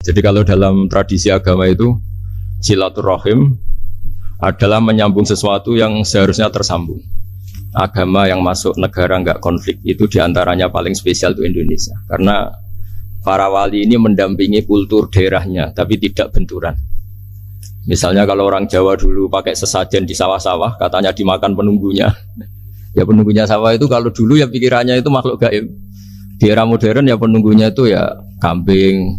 Jadi kalau dalam tradisi agama itu silaturahim adalah menyambung sesuatu yang seharusnya tersambung. Agama yang masuk negara enggak konflik itu diantaranya paling spesial itu Indonesia. Karena para wali ini mendampingi kultur daerahnya, tapi tidak benturan. Misalnya kalau orang Jawa dulu pakai sesajen di sawah-sawah, katanya dimakan penunggunya. Ya penunggunya sawah itu kalau dulu ya pikirannya itu makhluk gaib. Di era modern ya penunggunya itu ya kambing,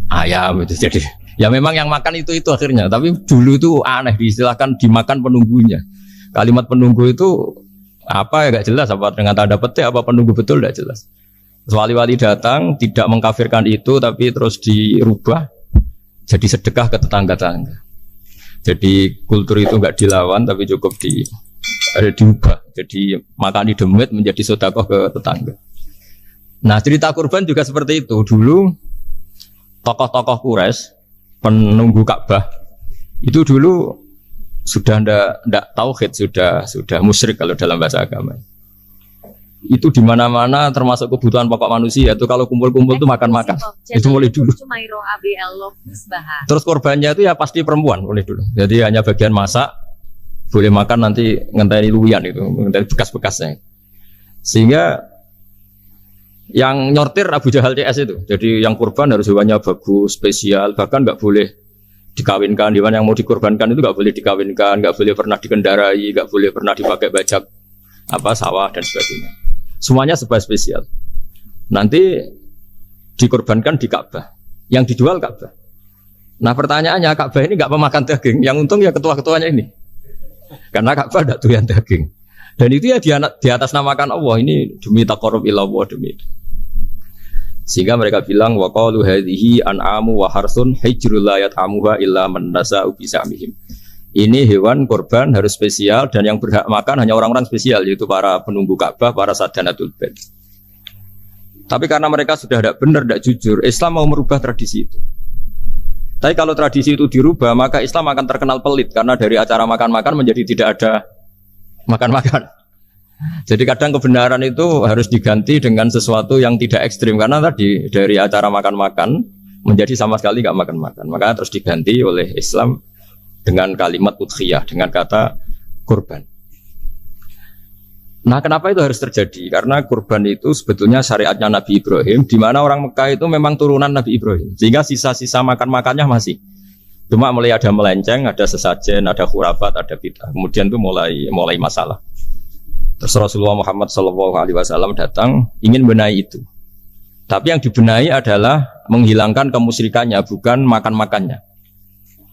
ayam itu. Jadi ya memang yang makan itu akhirnya. Tapi dulu itu aneh diistilahkan dimakan penunggunya. Kalimat penunggu itu apa ya gak jelas, apa dengan tanda petik apa penunggu betul gak jelas. Wali-wali datang tidak mengkafirkan itu tapi terus dirubah jadi sedekah ke tetangga-tetangga. Jadi kultur itu enggak dilawan tapi cukup diubah. Jadi makan di demit menjadi sedekah ke tetangga. Nah cerita kurban juga seperti itu. Dulu tokoh-tokoh Quraisy penunggu Ka'bah itu dulu sudah ndak tauhid, sudah musyrik kalau dalam bahasa agama. Itu di mana-mana termasuk kebutuhan pokok manusia itu kalau kumpul-kumpul itu makan-makan. Itu mulai dulu. Terus korbannya itu ya pasti perempuan mulai dulu. Jadi hanya bagian masak, boleh makan nanti ngenteni luwian itu, ngenteni bekas-bekasnya. Sehingga yang nyortir Abu Jahal CS itu. Jadi yang kurban harus hewannya bagus, spesial, bahkan nggak boleh dikawinkan. Hewan yang mau dikorbankan itu nggak boleh dikawinkan, nggak boleh pernah dikendarai, nggak boleh pernah dipakai bajak sawah dan sebagainya. Semuanya serba spesial. Nanti dikorbankan di Ka'bah, yang dijual Ka'bah. Nah pertanyaannya Ka'bah ini nggak pemakan daging, yang untung ya ketua-ketuanya ini, karena Ka'bah tidak doyan daging. Dan itu ya di atas namakan Allah, ini demi taqarrub ila Allah, demi itu. Sehingga mereka bilang wa qalu hadhihi an'amu wa harsun hijrul la yat'amuha illa man nasa'u bisamihim. Ini hewan korban harus spesial dan yang berhak makan hanya orang-orang spesial, yaitu para penunggu Ka'bah, para sadanatul bait. Tapi karena mereka sudah tidak benar, tidak jujur, Islam mau merubah tradisi itu. Tapi kalau tradisi itu dirubah, maka Islam akan terkenal pelit karena dari acara makan-makan menjadi tidak ada makan-makan. Jadi kadang kebenaran itu harus diganti dengan sesuatu yang tidak ekstrim, karena tadi dari acara makan-makan menjadi sama sekali nggak makan-makan. Maka terus diganti oleh Islam dengan kalimat udhiyah, dengan kata kurban. Nah kenapa itu harus terjadi? Karena kurban itu sebetulnya syariatnya Nabi Ibrahim, di mana orang Mekah itu memang turunan Nabi Ibrahim, sehingga sisa-sisa makan-makannya masih. Cuma mulai ada melenceng, ada sesajen, ada khurafat, ada bid'ah. Kemudian itu mulai masalah. Terus Rasulullah Muhammad SAW datang ingin benahi itu. Tapi yang dibenahi adalah menghilangkan kemusyrikannya, bukan makan-makannya.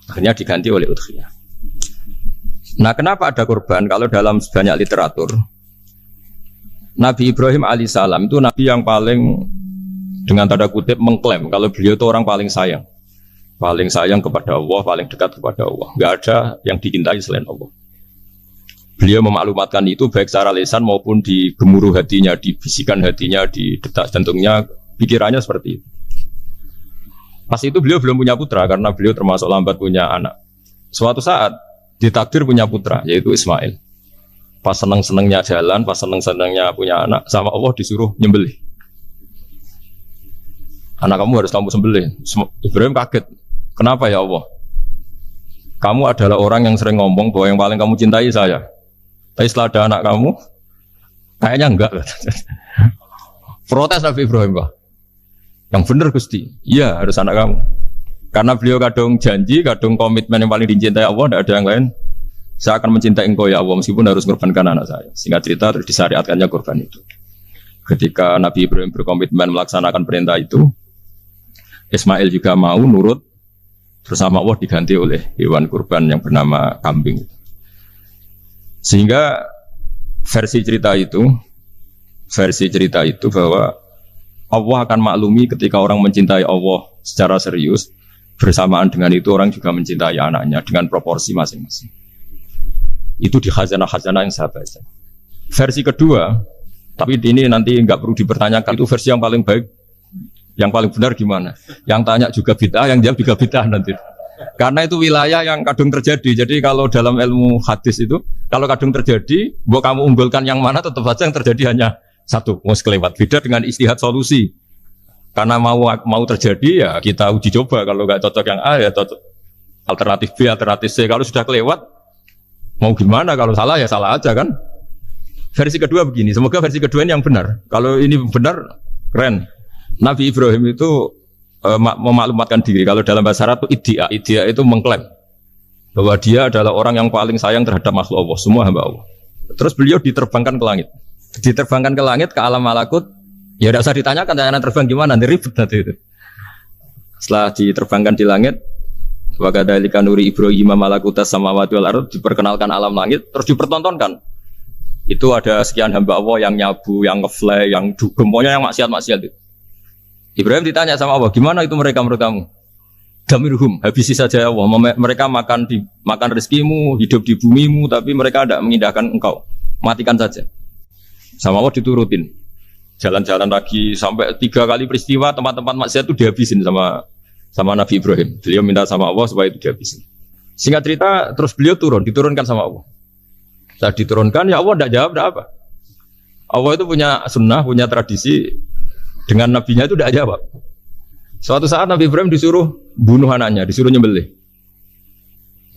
Akhirnya diganti oleh udhiyah. Nah kenapa ada kurban? Kalau dalam banyak literatur, Nabi Ibrahim alaihissalam itu Nabi yang paling dengan tanda kutip mengklaim kalau beliau itu orang paling sayang. Paling sayang kepada Allah, paling dekat kepada Allah. Nggak ada yang dicintai selain Allah. Beliau memaklumatkan itu baik secara lisan maupun di gemuruh hatinya, di bisikan hatinya, di detak jantungnya, pikirannya seperti itu. Pas itu beliau belum punya putra karena beliau termasuk lambat punya anak. Suatu saat ditakdir punya putra, yaitu Ismail. Pas seneng-senengnya jalan, pas seneng-senengnya punya anak, sama Allah disuruh nyembelih. Anak kamu harus kamu sembelih. Ibrahim kaget. Kenapa ya Allah? Kamu adalah orang yang sering ngomong bahwa yang paling kamu cintai saya. Tapi setelah ada anak kamu, kayaknya enggak. Protes Nabi Ibrahim, Pak. Yang benar Gusti, iya harus anak kamu. Karena beliau kadung janji, kadung komitmen yang paling dicintai Allah, tidak ada yang lain. Saya akan mencintai engkau ya Allah, meskipun harus mengorbankan anak saya. Singkat cerita, terus disyariatkannya kurban itu. Ketika Nabi Ibrahim berkomitmen melaksanakan perintah itu, Ismail juga mau nurut, bersama Allah diganti oleh hewan kurban yang bernama kambing. Sehingga versi cerita itu bahwa Allah akan maklumi ketika orang mencintai Allah secara serius, bersamaan dengan itu orang juga mencintai anaknya dengan proporsi masing-masing. Itu di khazanah-khazanah yang saya baca. Versi kedua, tapi ini nanti nggak perlu dipertanyakan, itu versi yang paling baik, yang paling benar gimana? Yang tanya juga bid'ah, yang jawab juga bid'ah nanti. Karena itu wilayah yang kadung terjadi. Jadi kalau dalam ilmu hadis itu, kalau kadung terjadi, buat kamu unggulkan yang mana, tetap saja yang terjadi hanya satu. Mau sekelewat. Beda dengan istihad solusi. Karena mau terjadi ya kita uji coba. Kalau nggak cocok yang A ya cocok alternatif B, alternatif C. Kalau sudah kelewat mau gimana? Kalau salah ya salah aja kan. Versi kedua begini. Semoga versi kedua ini yang benar. Kalau ini benar keren. Nabi Ibrahim itu memaklumatkan diri. Kalau dalam bahasa Arab itu iddia itu mengklaim bahwa dia adalah orang yang paling sayang terhadap makhluk Allah, semua hamba Allah. Terus beliau diterbangkan ke langit. Diterbangkan ke langit ke alam malakut. Ya tidak usah ditanyakan cara terbang gimana, nanti ribet nanti itu. Setelah diterbangkan di langit, wa kadzalika nuri Ibrahim malakutas samawati wal ardh, diperkenalkan alam langit, terus dipertontonkan. Itu ada sekian hamba Allah yang nyabu, yang ngefly, yang dugem, pokoknya yang maksiat-maksiat itu. Ibrahim ditanya sama Allah, gimana itu mereka menurut kamu? Damirhum, habisi saja ya Allah. Mereka makan rezekimu, hidup di bumimu, tapi mereka tidak mengindahkan engkau. Matikan saja. Sama Allah diturutin. Jalan-jalan lagi sampai 3 kali peristiwa tempat-tempat maksiat itu dihabisin sama Nabi Ibrahim. Beliau minta sama Allah supaya itu dihabisin. Singkat cerita, terus beliau diturunkan sama Allah. Saat diturunkan, ya Allah tidak jawab, tidak apa. Allah itu punya sunnah, punya tradisi. Dengan nabinya itu tidak jawab. Suatu saat Nabi Ibrahim disuruh bunuh anaknya, disuruh nyembelih.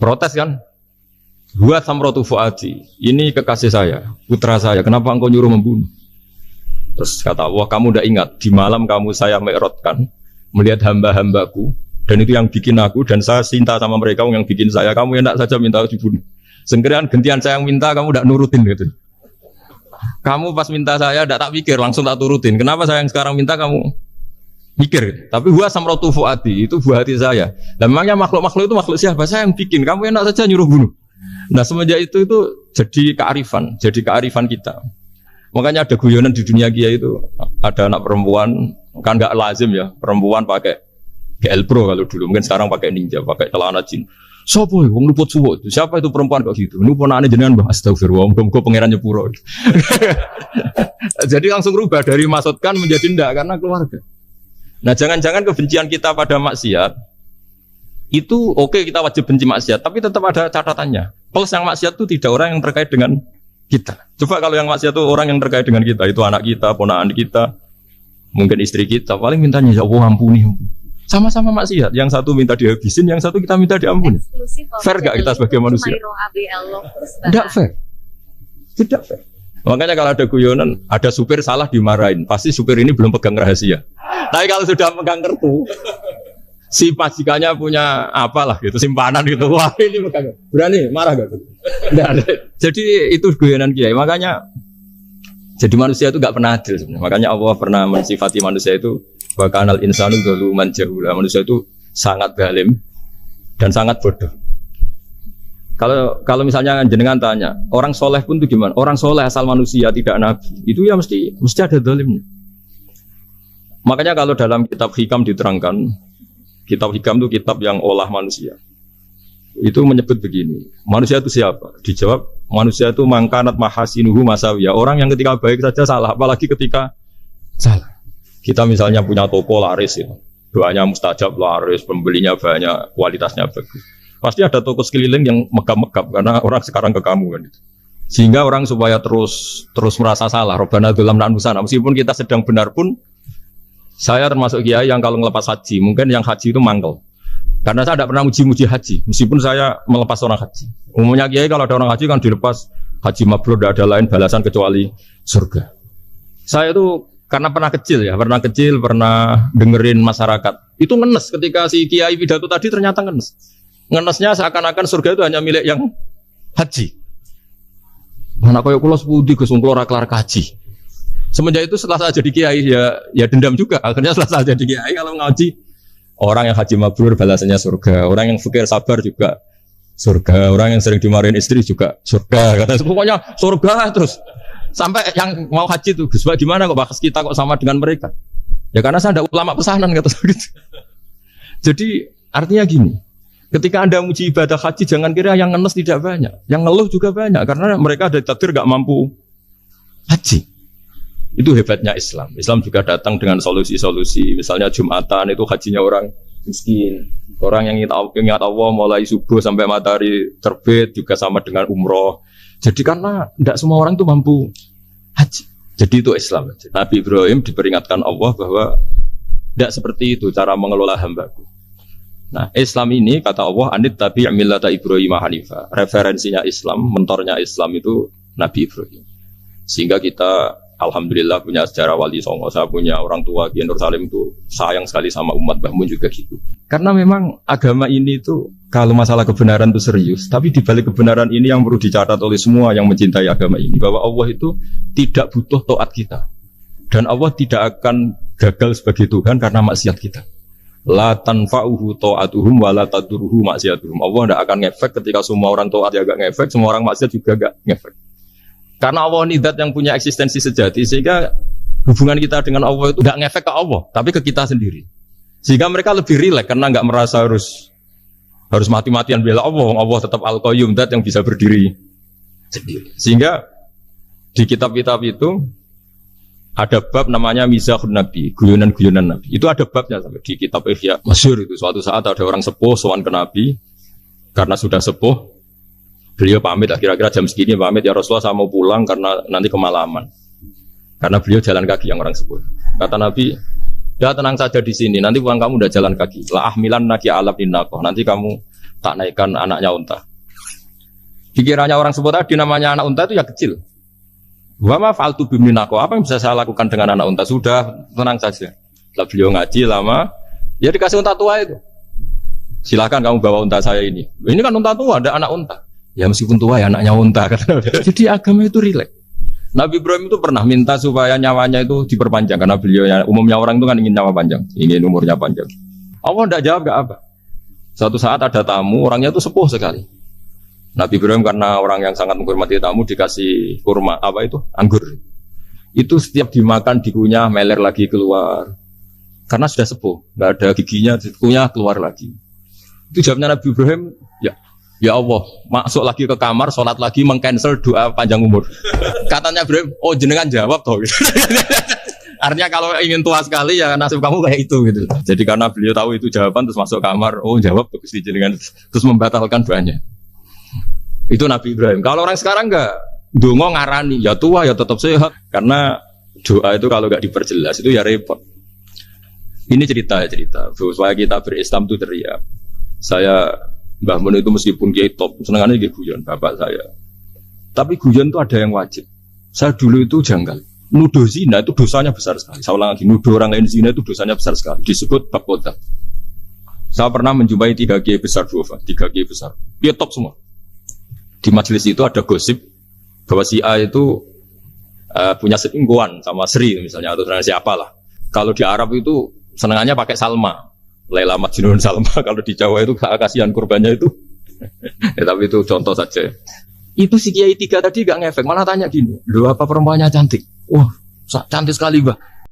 Protes kan? Buat samrotu fuadi. Ini kekasih saya, putra saya. Kenapa engkau nyuruh membunuh? Terus kata Allah, kamu tidak ingat di malam kamu saya mi'rajkan melihat hamba-hambaku dan itu yang bikin aku dan saya cinta sama mereka yang bikin saya. Kamu enak saja minta dibunuh. Sengkirian gentian saya yang minta kamu tidak nurutin gitu. Kamu pas minta saya tidak tak pikir langsung tak turutin. Kenapa saya yang sekarang minta kamu mikir? Tapi huwa samratu fuadi itu buah hati saya. Dan memangnya makhluk-makhluk itu makhluk siapa? Saya yang bikin. Kamu enak saja nyuruh bunuh. Nah semenjak itu jadi kearifan kita. Makanya ada guyonan di dunia kiai itu ada anak perempuan kan nggak lazim ya perempuan pakai GL Pro kalau dulu mungkin sekarang pakai Ninja pakai celana jin. Siapa ya? Wong luput suwo. Siapa itu perempuan kok gitu? Ini ponakane jenengan Mbah astagfirullah. Muga-muga pangeran nyepuro. Jadi langsung rubah dari maksudkan menjadi ndak karena keluarga. Nah jangan-jangan kebencian kita pada maksiat itu oke, kita wajib benci maksiat tapi tetap ada catatannya. Plus yang maksiat itu tidak orang yang terkait dengan kita. Coba kalau yang maksiat itu orang yang terkait dengan kita, itu anak kita, ponakan kita, mungkin istri kita, paling mintanya ya Allah ampuni. Sama-sama maksiat, yang satu minta dihabisin, yang satu kita minta diampuni. Fair gak kita sebagai manusia? Tidak fair. Tidak fair. Makanya kalau ada guyonan, ada supir salah dimarahin, pasti supir ini belum pegang rahasia. Tapi kalau sudah pegang kartu, si majikannya punya apalah gitu, simpanan gitu, wah ini pegang. Berani marah gak tuh? Jadi itu guyonan kiai. Makanya jadi manusia itu gak pernah adil sebenarnya. Makanya Allah pernah mensifati manusia itu wa kanal insanu zaluman jahula. Manusia itu sangat zalim dan sangat bodoh. Kalau misalnya jenengan tanya, orang soleh pun itu gimana? Orang soleh asal manusia tidak nabi. Itu ya mesti ada zalimnya. Makanya kalau dalam kitab Hikam diterangkan, kitab Hikam itu kitab yang olah manusia. Itu menyebut begini, manusia itu siapa? Dijawab, manusia itu mangkanat mahasinuhu masawiyah. Orang yang ketika baik saja salah, apalagi ketika salah. Kita misalnya punya toko laris itu, doanya mustajab laris, pembelinya banyak, kualitasnya bagus. Pasti ada toko sekeliling yang megap-megap karena orang sekarang ke kamu kan. Sehingga orang supaya terus merasa salah. Robbana dzulamna anfusana. Meskipun kita sedang benar pun, saya termasuk kiai yang kalau ngelepas haji, mungkin yang haji itu mangkel. Karena saya tidak pernah muji-muji haji, meskipun saya melepas orang haji. Umumnya kiai kalau ada orang haji kan dilepas haji mabrur, tidak ada lain balasan kecuali surga. Saya itu karena pernah kecil, pernah dengerin masyarakat. Itu ngenes ketika si kiai pidato tadi ternyata ngenes. Ngenesnya seakan-akan surga itu hanya milik yang haji. Anak koyo kula sepudi Gus wong kula ora kelar kaji. Semenjak itu setelah saya jadi kiai ya dendam juga. Akhirnya setelah saya jadi kiai kalau ngaji orang yang haji mabrur balasannya surga, orang yang fakir sabar juga surga, orang yang sering dimarahin istri juga surga. Kata pokoknya surga terus. Sampai yang mau haji itu Gus gimana kok bahas kita kok sama dengan mereka? Ya karena saya ada ulama pesanan kata gitu. Jadi artinya gini, ketika Anda muji ibadah haji jangan kira yang ngenes tidak banyak, yang ngeluh juga banyak karena mereka ada takdir gak mampu haji. Itu hebatnya Islam. Islam juga datang dengan solusi-solusi. Misalnya Jumatan itu hajinya orang miskin. Orang yang ingat Allah mulai subuh sampai matahari terbit juga sama dengan umroh. Jadi karena tidak semua orang itu mampu haji. Jadi itu Islam. Nabi Ibrahim diperingatkan Allah bahwa Tidak seperti itu cara mengelola hambaku. Nah, Islam ini kata Allah, anit tabi' millata Ibrahim hanifa. Referensinya Islam, mentornya Islam itu Nabi Ibrahim. Sehingga kita alhamdulillah punya sejarah wali songo. Saya punya orang tua di Nur Salim itu sayang sekali sama umat, Mbah Mun juga gitu. Karena memang agama ini itu kalau masalah kebenaran itu serius, tapi di balik kebenaran ini yang perlu dicatat oleh semua yang mencintai agama ini, bahwa Allah itu tidak butuh taat kita. Dan Allah tidak akan gagal sebagai Tuhan karena maksiat kita. La tanfa'uhu ta'atuhum wa la tadurruhu maksiatuhum. Allah tidak akan ngefek ketika semua orang taat ya gak ngefek, semua orang maksiat juga gak ngefek. Karena Allah ini zat yang punya eksistensi sejati, sehingga hubungan kita dengan Allah itu gak ngefek ke Allah, tapi ke kita sendiri. Sehingga mereka lebih rileks karena gak merasa harus mati-matian bela Allah. Allah tetap Al-Qayyum, zat yang bisa berdiri sendiri. Sehingga di kitab-kitab itu ada bab namanya Mizahun Nabi, guyonan-guyonan Nabi. Itu ada babnya sampai di kitab Ihya masyhur itu. Suatu saat ada orang sepuh sowan ke Nabi, karena sudah sepuh, beliau pamit, kira-kira jam segini pamit, ya Rasulullah saya mau pulang karena nanti kemalaman. Karena beliau jalan kaki yang orang sepuh. Kata Nabi, ya tenang saja di sini, nanti pulang kamu udah jalan kaki. La ahmilan naki alab dinnakoh, nanti kamu tak naikkan anaknya unta. Pikirannya orang sepuh tadi namanya anak unta itu ya kecil. Wa ma fa'altu biminako, apa yang bisa saya lakukan dengan anak unta? Sudah, tenang saja. Lah beliau ngaji lama, ya dikasih unta tua itu. Silakan kamu bawa unta saya ini. Ini kan unta tua, ada anak unta. Ya meskipun tua ya anaknya unta. Jadi agama itu rileks. Nabi Ibrahim itu pernah minta supaya nyawanya itu diperpanjang, karena beliau umumnya orang itu kan ingin nyawa panjang, ingin umurnya panjang. Allah tidak jawab gak apa. Suatu saat ada tamu, orangnya itu sepuh sekali. Nabi Ibrahim karena orang yang sangat menghormati tamu dikasih kurma, apa itu? Anggur. Itu setiap dimakan dikunyah, meler lagi keluar. Karena sudah sepuh, nggak ada giginya, dikunyah keluar lagi. Itu jawabnya Nabi Ibrahim, ya Allah, masuk lagi ke kamar, sholat lagi, mengcancel doa panjang umur. Katanya Ibrahim, oh jenengan jawab toh. Artinya kalau ingin tua sekali ya nasib kamu kayak itu gitu. Jadi karena beliau tahu itu jawaban, terus masuk kamar, oh jawab tuh jenengan, terus membatalkan doanya. Itu Nabi Ibrahim. Kalau orang sekarang enggak, dongo ngarani, ya tua ya tetap sehat. Karena doa itu kalau enggak diperjelas itu ya repot. Ini cerita supaya kita berislam itu teriak. Saya Mbah Mun itu meskipun kiai top, senengannya kayak guyon bapak saya. Tapi guyon itu ada yang wajib. Saya dulu itu janggal. Nuduh zina itu dosanya besar sekali. Saya ulang lagi, nuduh orang lain zina itu dosanya besar sekali. Disebut bab kota. Saya pernah menjumpai 3 kiai besar dua, 3 kiai besar. Dia top semua. Di majelis itu ada gosip bahwa si A itu punya selingkuhan sama Sri misalnya, atau siapa lah. Kalau di Arab itu senengannya pakai Salma, Laila Majnun Salma. Kalau di Jawa itu kasihan kurbannya itu. Ya, tapi itu contoh saja. Itu si Kiai 3 tadi gak ngefek, malah tanya gini, loh apa perempuannya cantik? Wah, cantik sekali Mbah.